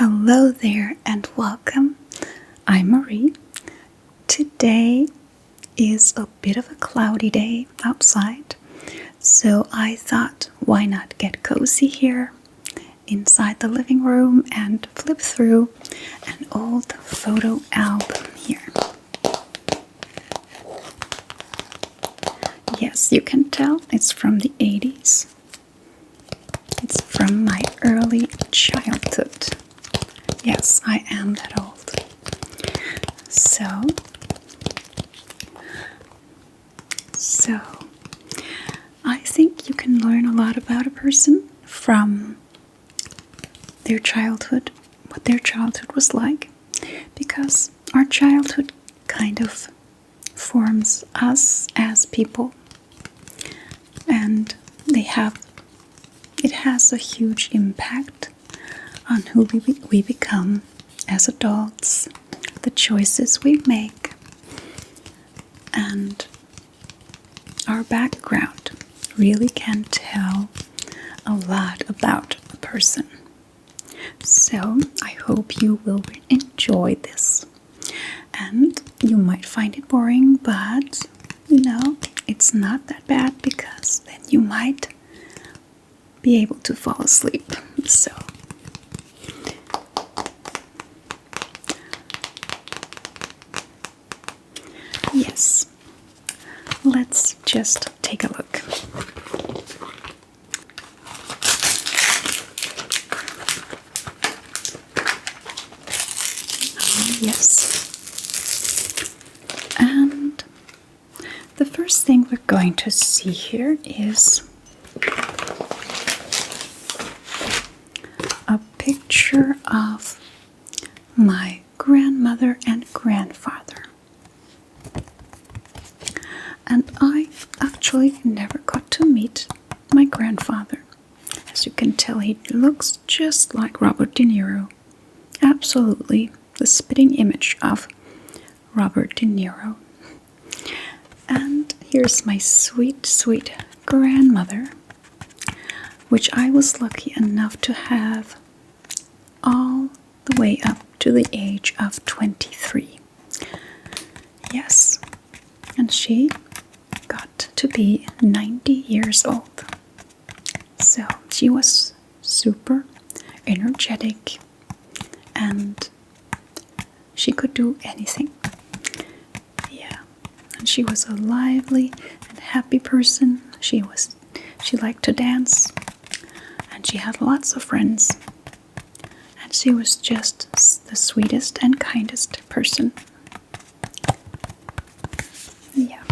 Hello there and welcome. I'm Marie. Today is a bit of a cloudy day outside, so I thought why not get cozy here inside the living room and flip through an old photo album here. Yes, you can tell it's from the 80s. It's from my early childhood. Yes, I am that old. So I think you can learn a lot about a person from their childhood, what their childhood was like, because our childhood kind of forms us as people, and it has a huge impact on who we become as adults, the choices we make, and our background really can tell a lot about a person. So I hope you will enjoy this, and you might find it boring, but it's not that bad, because then you might be able to fall asleep. So yes, let's just take a look. Yes. And the first thing we're going to see here is a picture of my grandmother and grandfather. And I actually never got to meet my grandfather. As you can tell, he looks just like Robert De Niro. Absolutely the spitting image of Robert De Niro. And here's my sweet, sweet grandmother, which I was lucky enough to have all the way up to the age of 23. Yes, and she got to be 90 years old. So she was super energetic, and she could do anything. Yeah, and she was a lively and happy person. She liked to dance, and she had lots of friends. And she was just the sweetest and kindest person. Yeah.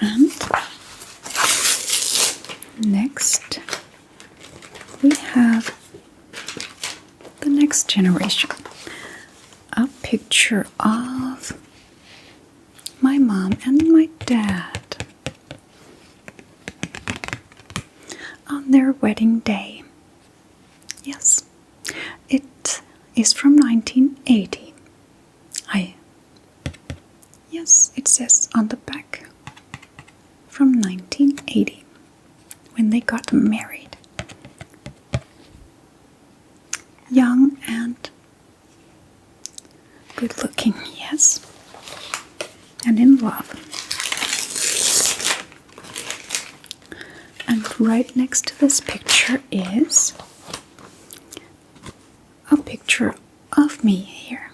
And next, we have the next generation. A picture of my mom and my dad on their wedding day. Yes, it is from 1980. Yes, it says on the back, from 1980, when they got married. Young and good looking, yes, and in love. And right next to this picture is a picture of me here,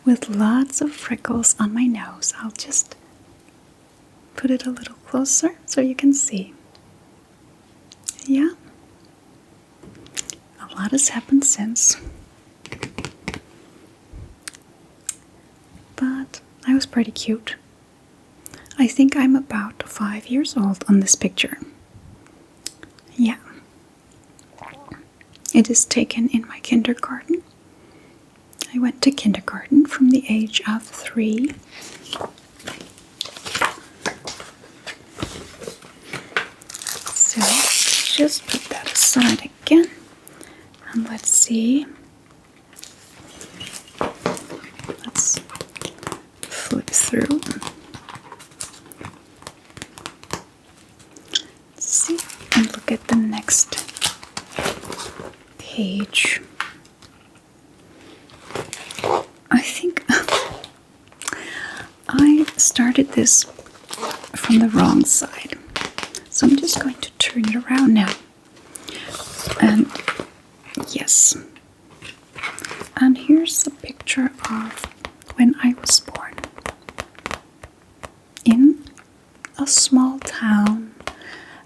with lots of freckles on my nose. I'll just put it a little closer so you can see. Yeah, a lot has happened since, but I was pretty cute. I think I'm about 5 years old on this picture. Yeah, it is taken in my kindergarten. I went to kindergarten from the age of 3. So just put that aside again, and let's see. Let's flip through. see and look at the next page. I think I started this from the wrong side, so I'm just going to turn it around now. And yes, and here's a picture of when I was born in a small town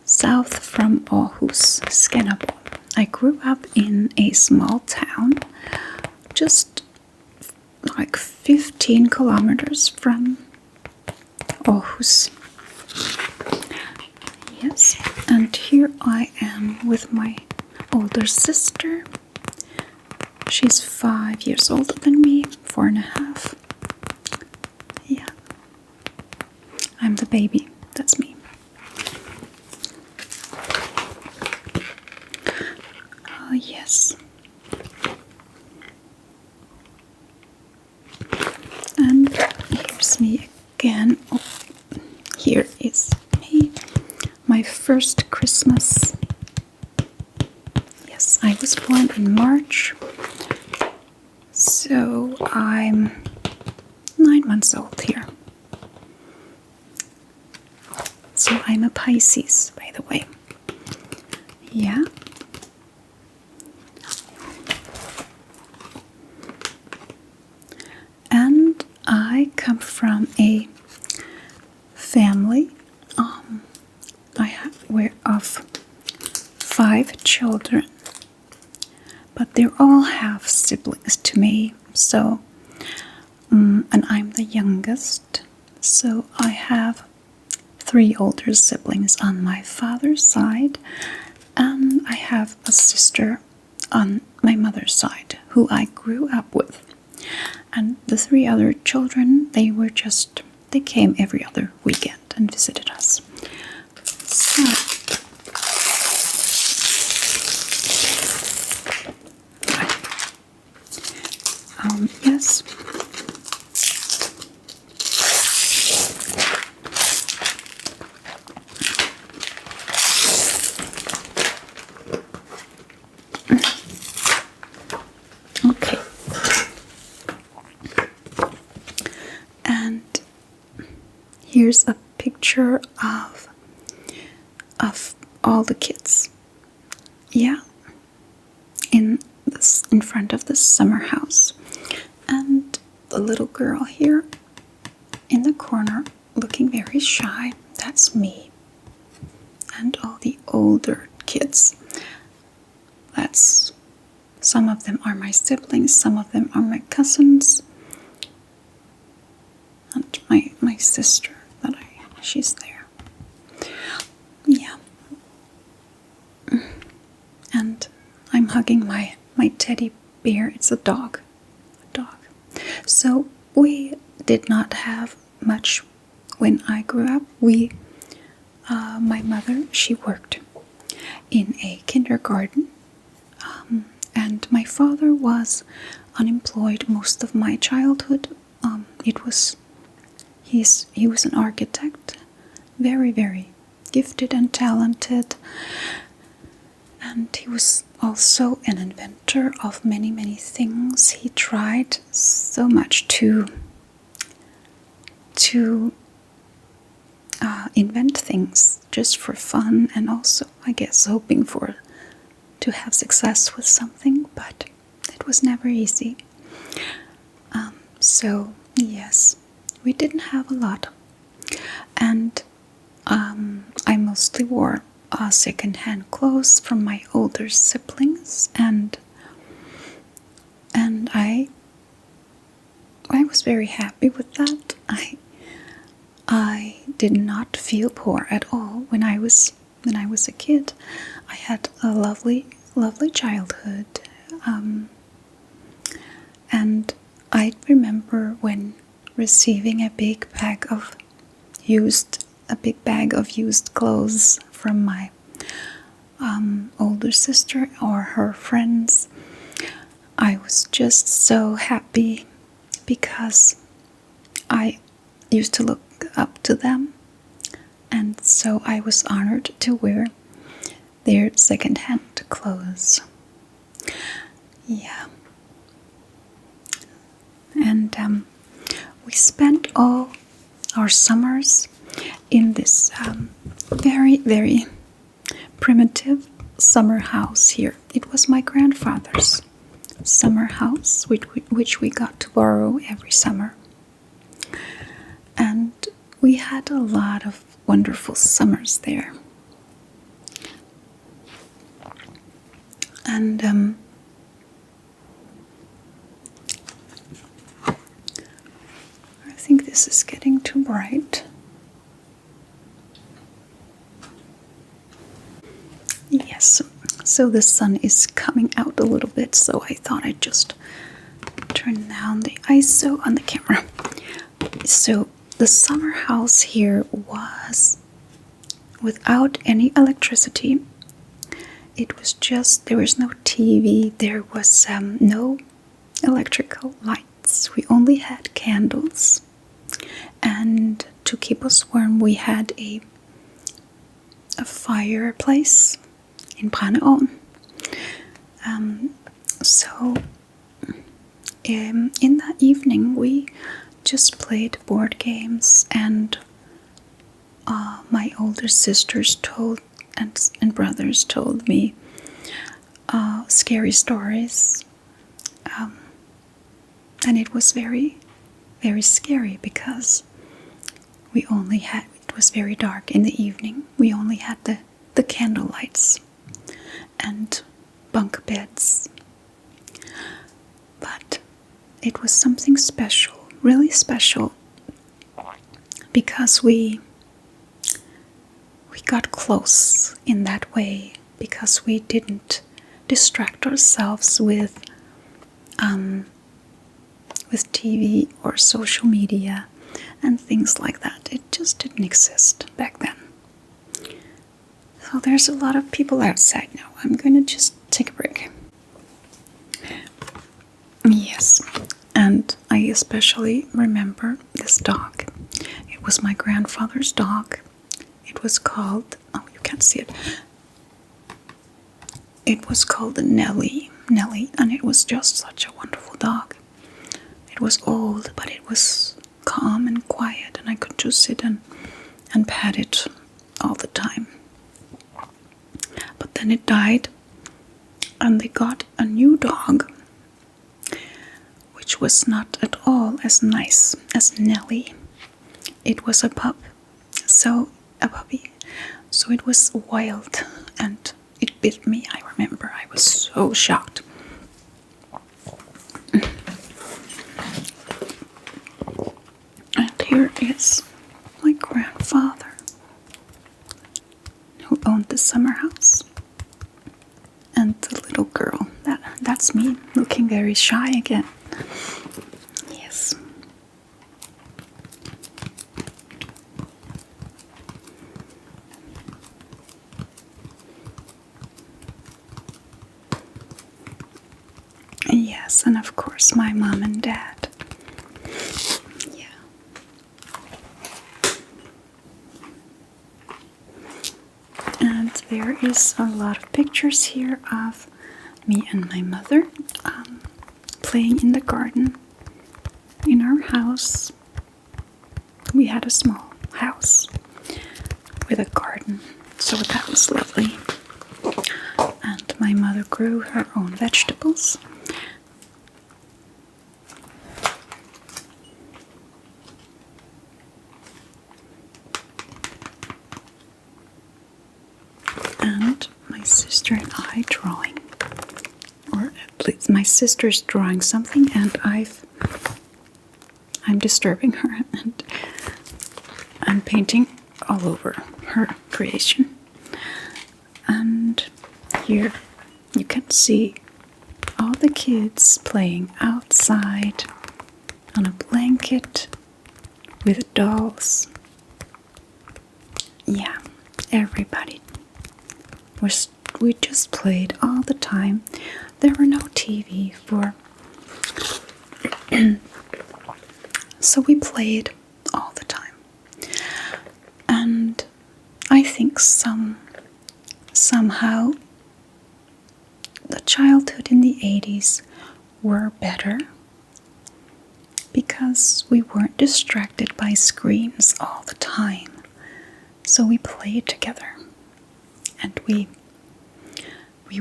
south from Aarhus, Scandinavian. I grew up in a small town just like 15 kilometers from Aarhus. Yes, and here I am with my older sister. She's 5 years older than me, 4.5. Yeah, I'm the baby. That's me. Oh, yes. And here's me again. Oh, here is me. My first Christmas. Yes, I was born in March. So I'm 9 months old here. So I'm a Pisces, by the way. Yeah. And I come from a family of 5 children, but they all have siblings to me. So, and I'm the youngest. So I have 3 older siblings on my father's side, and I have a sister on my mother's side who I grew up with. And the 3 other children, they came every other weekend and visited us. So, yes. Okay. And here's a picture of all the kids. Yeah. In front of the summer house. And the little girl here in the corner looking very shy, that's me. And all the older kids, some of them are my siblings, some of them are my cousins, and my sister she's there. Yeah. And I'm hugging my teddy bear. It's a dog. So we did not have much when I grew up. My mother, she worked in a kindergarten, and my father was unemployed most of my childhood. He was an architect, very, very gifted and talented, and he was also an inventor of many, many things. He tried so much to invent things just for fun, and also, I guess, hoping to have success with something, but it was never easy. So, yes, we didn't have a lot. And I mostly wore second-hand clothes from my older siblings, and I was very happy with that. I did not feel poor at all when I was a kid. I had a lovely childhood, and I remember when receiving a big bag of used clothes from my older sister or her friends. I was just so happy because I used to look up to them, and so I was honored to wear their second-hand clothes. Yeah. And we spent all our summers in this very, very primitive summer house here. It was my grandfather's summer house, which we got to borrow every summer. And we had a lot of wonderful summers there. And I think this is getting too bright. Yes, so the sun is coming out a little bit, so I thought I'd just turn down the ISO on the camera. So the summer house here was without any electricity. It was just, there was no TV, there was no electrical lights. We only had candles. And to keep us warm, we had a fireplace in Brandon. So in the evening, we just played board games, and my older sisters told and brothers told me scary stories, and it was very, very scary because it was very dark in the evening. We only had the candle lights and bunk beds, but it was something special, really special, because we got close in that way, because we didn't distract ourselves with TV or social media and things like that. It just didn't exist back then. So there's a lot of people outside now. I'm going to just take a break. Yes, and I especially remember this dog. It was my grandfather's dog. It was called, oh, you can't see it. It was called Nelly, and it was just such a wonderful dog. It was old, but it was calm and quiet, and I could just sit and pat it all the time. But then it died, and they got a new dog, which was not at all as nice as Nelly. It was a puppy, so it was wild, and it bit me. I remember I was so shocked. And here is my grandfather, who owned the summer house, and the little girl. That's me, looking very shy again. Yes. Yes, and of course my mom and dad. Yeah. And there is a lot of pictures here of me and my mother playing in the garden in our house. We had a small house with a garden, so that was lovely. And my mother grew her own vegetables. And my sister and I drawing, or at least my sister's drawing something, and I'm disturbing her, and I'm painting all over her creation. And here you can see all the kids playing outside on a blanket with dolls. Yeah, everybody. We just played all the time. There were no TV so we played all the time. And I think some somehow the childhood in the 80s were better because we weren't distracted by screens all the time. So we played together, and we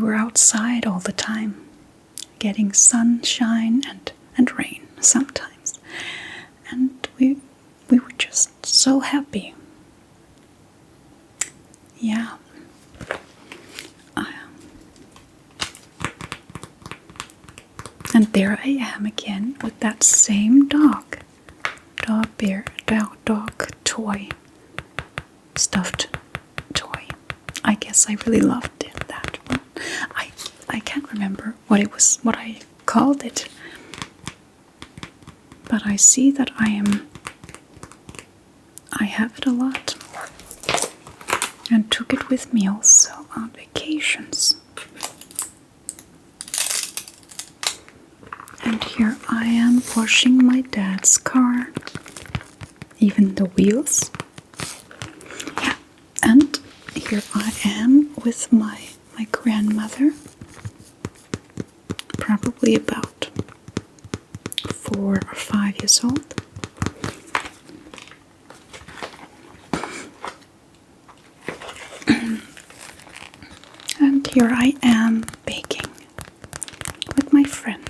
were outside all the time, getting sunshine and rain sometimes. And we were just so happy. Yeah. And there I am again with that same dog toy, stuffed toy. I guess I really loved that one. I can't remember what I called it, but I see that I have it a lot, and took it with me also on vacations. And here I am washing my dad's car, even the wheels. Yeah. And here I am with my grandmother, probably about 4 or 5 years old. And here I am baking with my friend.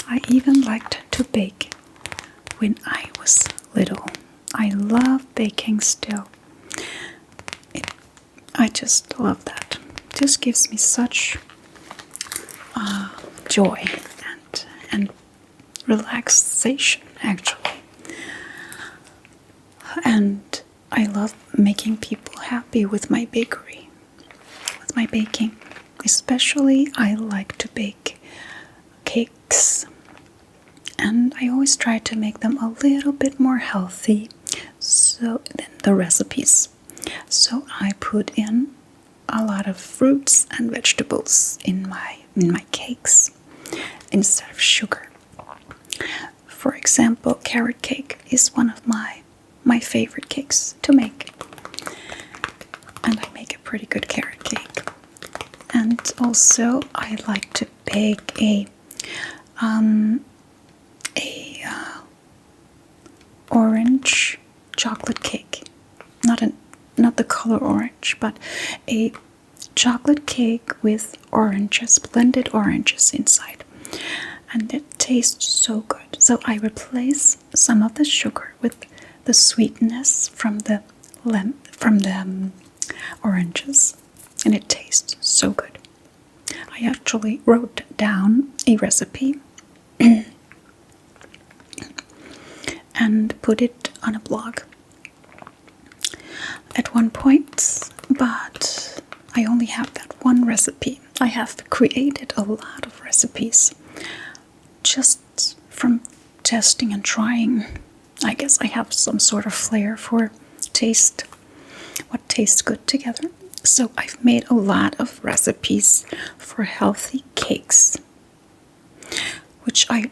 I even liked to bake when I was little. I love baking still. I just love that. It just gives me such joy and relaxation, actually. And I love making people happy with my bakery, with my baking. Especially I like to bake cakes. And I always try to make them a little bit more healthy than the recipes. So I put in a lot of fruits and vegetables in my cakes instead of sugar. For example, carrot cake is one of my favorite cakes to make. And I make a pretty good carrot cake. And also I like to bake a orange chocolate cake. Not the color orange, but a chocolate cake with oranges, blended oranges inside. And it tastes so good. So I replace some of the sugar with the sweetness from the oranges, and it tastes so good. I actually wrote down a recipe and put it on a blog at one point, but I only have that one recipe. I have created a lot of recipes just from testing and trying. I guess I have some sort of flair for what tastes good together. So I've made a lot of recipes for healthy cakes, which I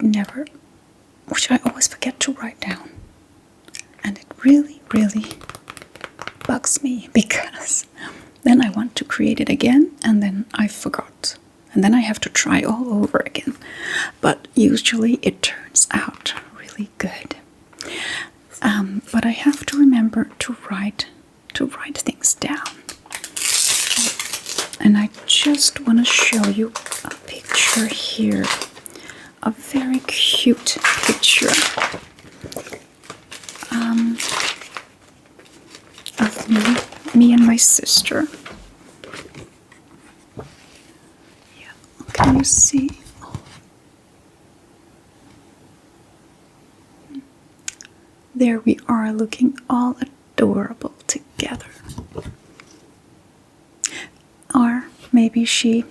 always forget to write down. And it really, really bugs me, because then I want to create it again and then I forgot. And then I have to try all over again. But usually it turns out really good. But I have to remember to write things down. And I just want to show you a picture here. A very cute picture of me and my sister. Yeah, can you see? There we are, looking all adorable together. Or maybe she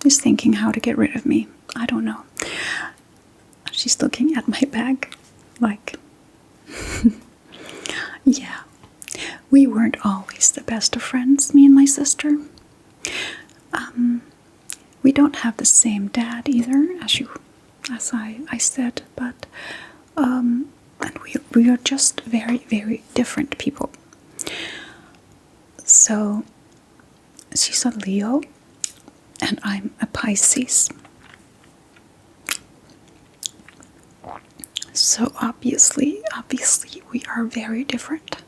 is thinking how to get rid of me. I don't know. She's looking at my bag like, yeah. We weren't always the best of friends, me and my sister. We don't have the same dad either, as I said, but and we are just very, very different people. So she's a Leo, and I'm a Pisces. So obviously, we are very different.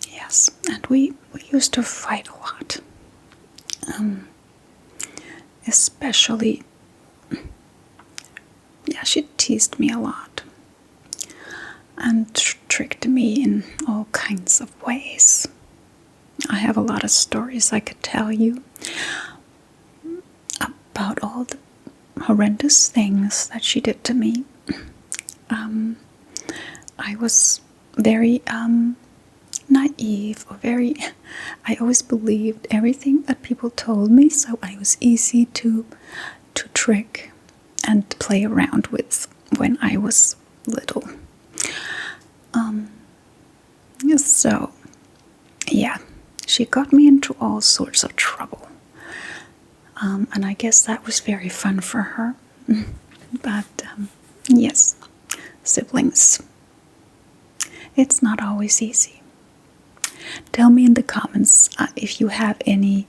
Yes, and we used to fight a lot. Especially, yeah, she teased me a lot and tricked me in all kinds of ways. I have a lot of stories I could tell you about all the horrendous things that she did to me. I was very naive, I always believed everything that people told me, so I was easy to trick and play around with when I was little. So, yeah, she got me into all sorts of trouble. And I guess that was very fun for her. But, yes, siblings. It's not always easy. Tell me in the comments if you have any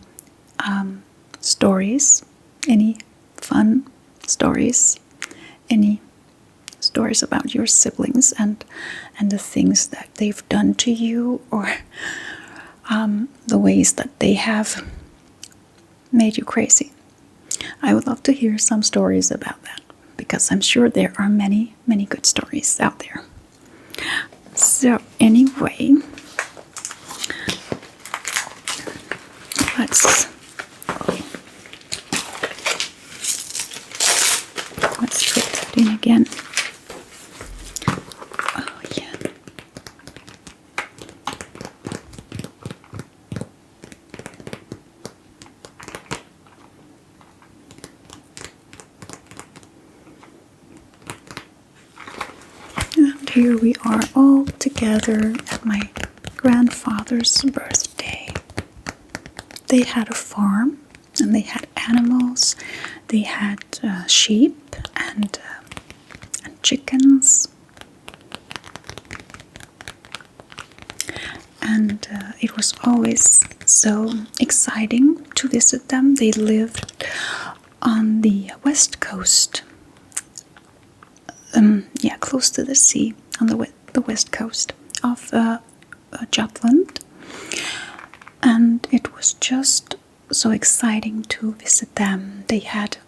stories, any fun stories, any stories about your siblings and the things that they've done to you, or the ways that they have made you crazy. I would love to hear some stories about that, because I'm sure there are many, many good stories out there. So anyway, let's put that in again. Oh yeah. And here we are all together at my grandfather's birthday. They had a farm, and they had animals. They had sheep and chickens. And it was always so exciting to visit them. They lived on the west coast. Yeah, close to the sea, on the west coast of Jutland. And it was just so exciting to visit them. They had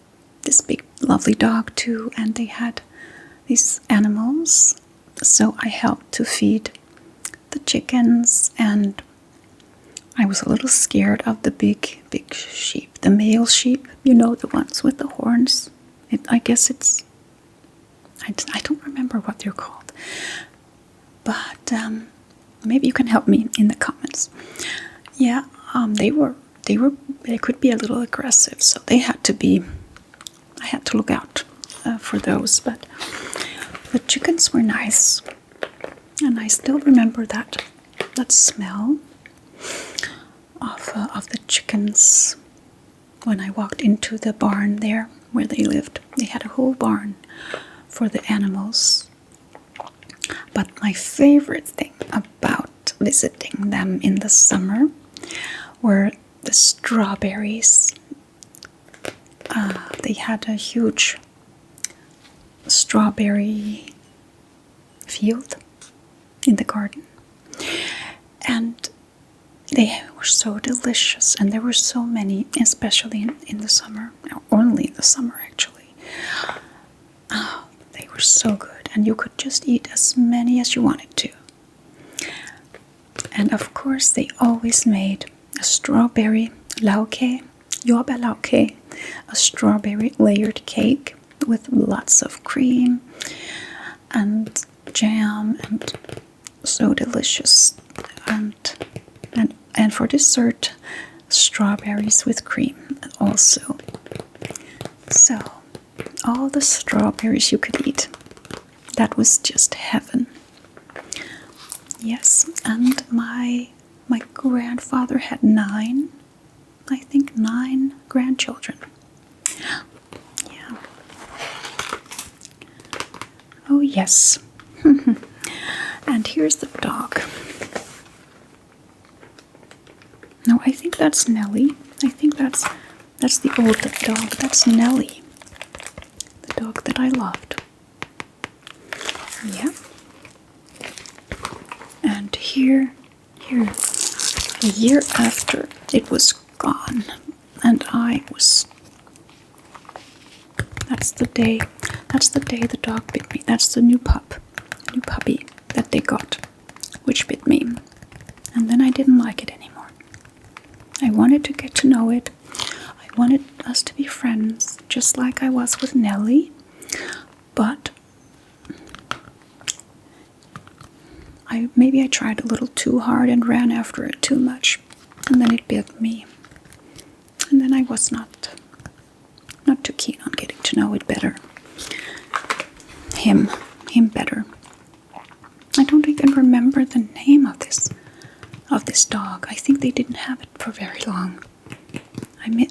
this big, lovely dog too, and they had these animals. So I helped to feed the chickens, and I was a little scared of the big sheep, the male sheep, you know, the ones with the horns. I guess it's, I don't remember what they're called, but maybe you can help me in the comments. Yeah, they could be a little aggressive, so I had to look out for those. But the chickens were nice, and I still remember that smell of the chickens when I walked into the barn there where they lived. They had a whole barn for the animals. But my favorite thing about visiting them in the summer were the strawberries. They had a huge strawberry field in the garden, and they were so delicious, and there were so many, especially in the summer, only in the summer actually. They were so good, and you could just eat as many as you wanted to. And of course they always made a strawberry lauke, jordbærlauke, a strawberry layered cake with lots of cream and jam, and so delicious. And for dessert, strawberries with cream also. So all the strawberries you could eat. That was just heaven. Yes, and my grandfather had 9 grandchildren. Yeah. Oh yes. And here's the dog. No, I think that's Nellie. I think that's the old dog. That's Nellie, the dog that I loved. Yeah. And here, a year after it was gone, and I was. That's the day the dog bit me. That's the new puppy that they got, which bit me. And then I didn't like it anymore. I wanted to get to know it. I wanted us to be friends, just like I was with Nellie. But maybe I tried a little too hard and ran after it too much. And then it bit me. And then I was not too keen on getting to know it better. Him better. I don't even remember the name of this dog. I think they didn't have it for very long.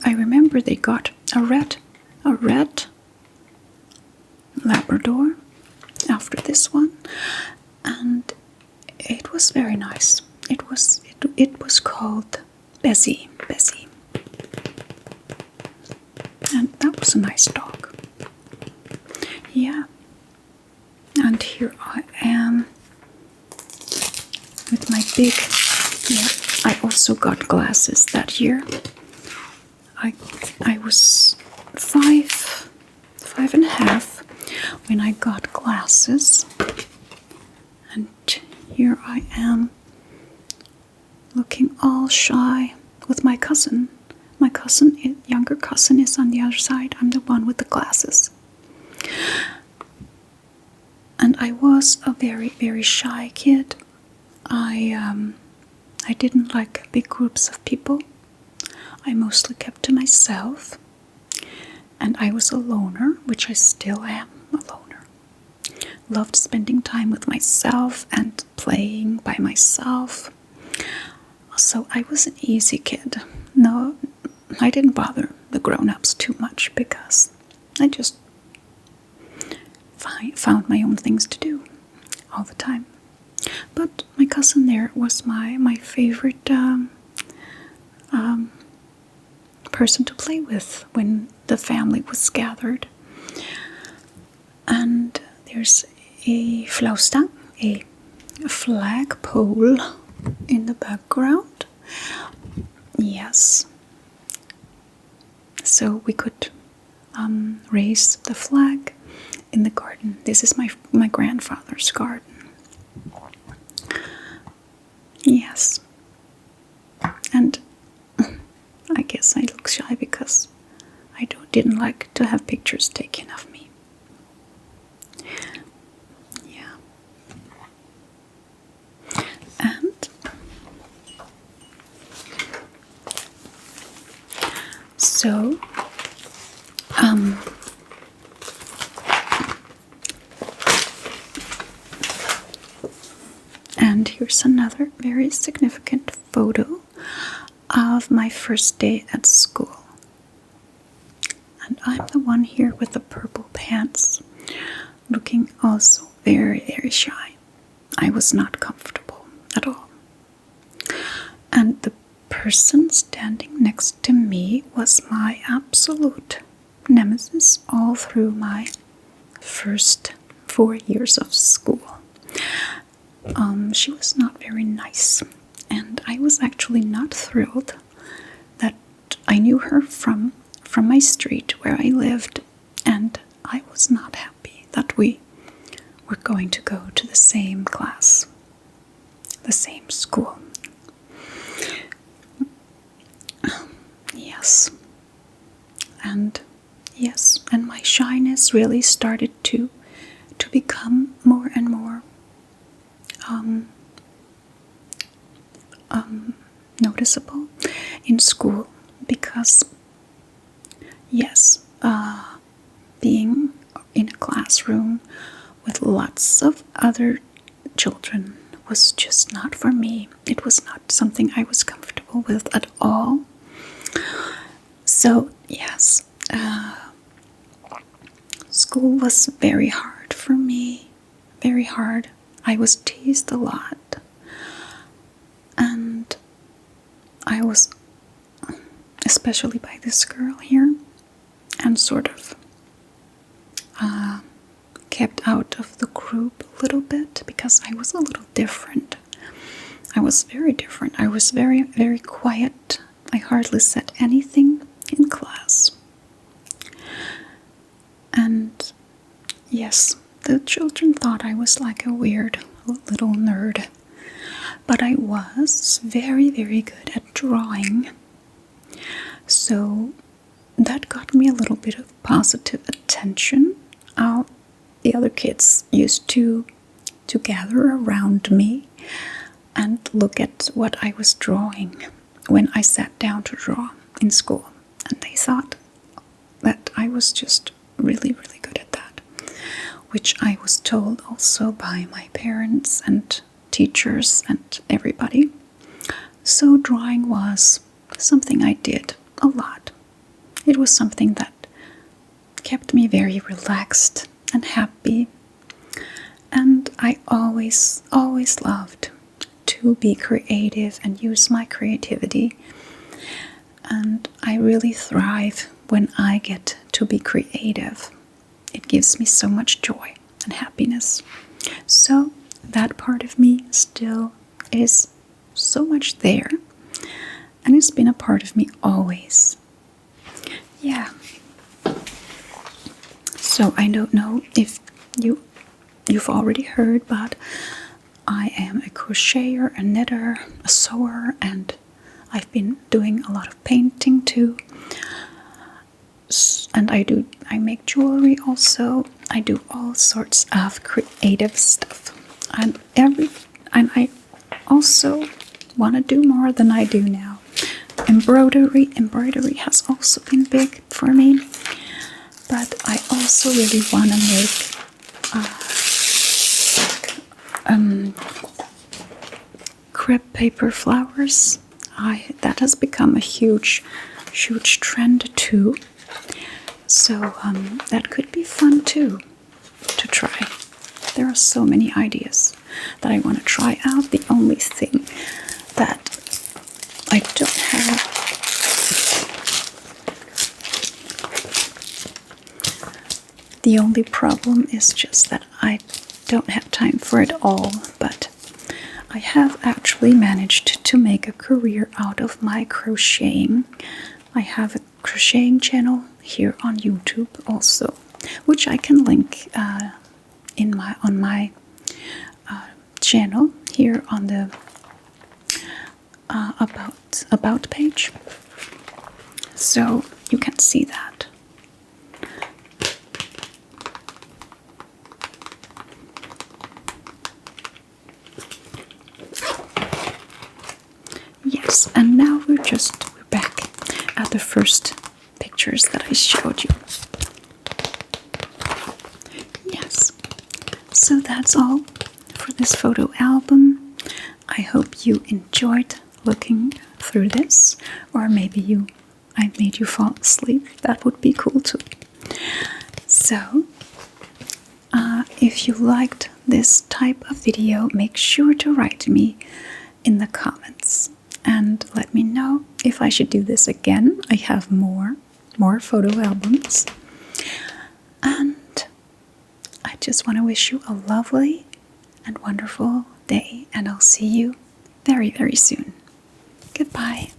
I remember they got a red Labrador after this one, and it was very nice. It was called Bessie. And that was a nice dog. Yeah. And here I am with my big. Yeah, I also got glasses that year. I was five and a half when I got glasses. And here I am looking all shy with my cousin. My younger cousin is on the other side. I'm the one with the glasses. And I was a very, very shy kid. I didn't like big groups of people. I mostly kept to myself. And I was a loner, which I still am a loner. Loved spending time with myself and playing by myself. So I was an easy kid. No, I didn't bother the grown-ups too much because I just found my own things to do all the time. But my cousin there was my favorite person to play with when the family was gathered. And there's a flagstang, a flagpole in the background. Yes. So we could raise the flag in the garden. This is my grandfather's garden. Yes. And I guess I look shy because I didn't like to have pictures taken of me. Yeah. And so and here's another very significant photo of my first day at school. And I'm the one here with the purple pants, looking also very, very shy. I was not comfortable at all. And the person standing next to me was my absolute nemesis all through my first 4 years of school. She was not very nice, and I was actually not thrilled that I knew her from my street where I lived, and I was not happy that we were going to go to the same class, the same school. Yes. And my shyness really started to become more and more noticeable in school because, yes, being in a classroom with lots of other children was just not for me. It was not something I was comfortable with at all. So, yes, school was very hard for me, very hard. I was teased a lot, and I was, especially by this girl here, and sort of kept out of the group a little bit because I was a little different. I was very different. I was very, very quiet. I hardly said anything in class. And yes, the children thought I was like a weird little nerd. But I was very, very good at drawing. So that got me a little bit of positive attention. The other kids used to gather around me and look at what I was drawing when I sat down to draw in school. And they thought that I was just really, really good at that, which I was told also by my parents and teachers and everybody. So drawing was something I did a lot. It was something that kept me very relaxed and happy. And I always, always loved to be creative and use my creativity. And I really thrive when I get to be creative. It gives me so much joy and happiness. So that part of me still is so much there. And it's been a part of me always. Yeah. So I don't know if you've already heard, but I am a crocheter, a knitter, a sewer, and I've been doing a lot of painting too. And I make jewelry also. I do all sorts of creative stuff. And I also want to do more than I do now. Embroidery has also been big for me. But I also really want to make crepe paper flowers. That has become a huge trend too. So that could be fun too to try. There are so many ideas that I want to try out. The only thing that I don't have The only problem is just that I don't have time for it all, but I have actually managed to make a career out of my crocheting. I have a crocheting channel here on YouTube also, which I can link on my channel here on the about page, so you can see that. Yes, and now we're back at the first pictures that I showed you. Yes, so that's all for this photo album. I hope you enjoyed looking through this, or maybe I made you fall asleep. That would be cool too. So, if you liked this type of video, make sure to write me in the comments and let me know if I should do this again. I have more photo albums. And I just want to wish you a lovely and wonderful day, and I'll see you very, very soon. Goodbye.